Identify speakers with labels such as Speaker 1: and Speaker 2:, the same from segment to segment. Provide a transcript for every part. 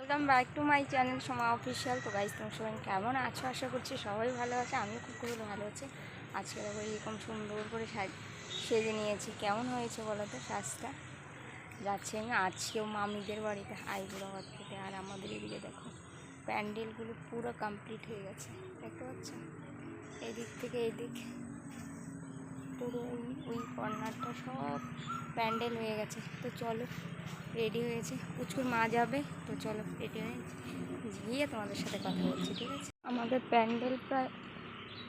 Speaker 1: Welcome back to my channel Soma official. তো guys তোমরা সবাই কেমন আছো? আশা করছি সবাই ভালো আছে, আমিও খুব ভালো আছি। আজকে দেখো এরকম সুন্দর করে সেজে নিয়েছি। কেমন হয়েছে বলো তো সাজটা? যাচ্ছি আমি আজকেও মামিদের বাড়িতে হাইদরাবাদ থেকে। আর আমাদের এদিকে দেখো প্যান্ডেলগুলো পুরো কমপ্লিট হয়ে গেছে, দেখতে পাচ্ছ? এদিক থেকে এদিক পুরো ওই কর্নারটা সব প্যান্ডেল হয়ে গেছে। তো চলো, রেডি হয়েছে, পুচকুর মা যাবে, তো চলো রেডি হয়ে গিয়ে তোমাদের সাথে কথা বলছি, ঠিক আছে? আমাদের প্যান্ডেল প্রায়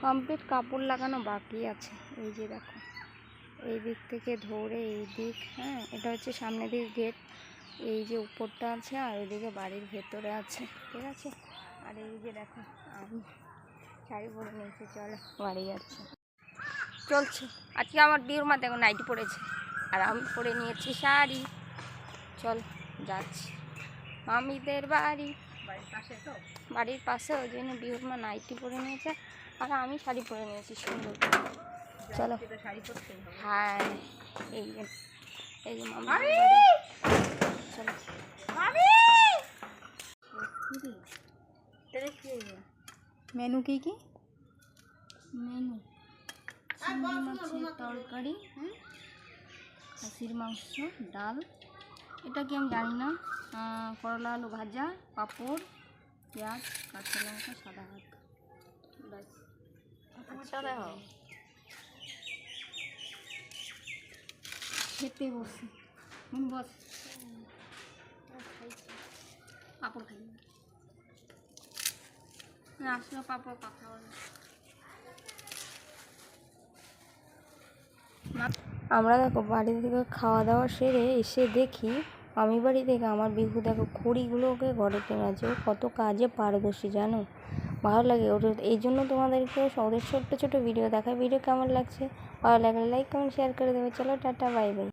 Speaker 1: কমপ্লিট, কাপড় লাগানো বাকি আছে। এই যে দেখো এই দিক থেকে ধরে এই দিক, হ্যাঁ এটা হচ্ছে সামনে দিক গেট, এই যে উপরটা আছে, আর ওইদিকে বাড়ির ভেতরে আছে, ঠিক আছে? আর এই যে দেখো আমি শাড়ি পরে নিয়েছি, চলো বাড়ি যাচ্ছে চলছে। আজকে আমার বিয়ের মা দেখো নাইটি পরেছে, আর আমি পরে নিয়েছি শাড়ি। চল যাচ্ছি মামিদের বাড়ি, বাড়ির পাশে, ওই জন্য বিহুর মা নাইটি পরে নিয়েছে আর আমি শাড়ি পরে নিয়েছি সুন্দর। চলো, হ্যাঁ এই যে মামিদের বাড়ি, চলো। মেনু কি কি? মেনু চিংড়ি মাছের তরকারি, খাসির মাংস, ডাল, এটা কি আমি জানি না, করলা আলু ভাজা, পাঁপড়, পেঁয়াজ, কাঁচা লঙ্কা, সাদা ভাত, ব্যাস। খেতে বসে বস, পাঁপড় খাই আসলে পাঁপড় কথা বলে। আমরা দেখো বাড়ি থেকে খাওয়া দাওয়া সেরে এসে দেখি আমি বাড়ি থেকে আমার বিহু দেখো খড়িগুলোকে ঘরে টেনেছে। ও কত কাজে পারদর্শী জানো, ভালো লাগে ওর। এই জন্য তোমাদেরকে ওদের ছোট্ট ছোট ভিডিও দেখায়। ভিডিও কেমন লাগছে, ভালো লাগলে লাইক কমেন্ট শেয়ার করে দেবে। চলো টাটা, বাই বাই।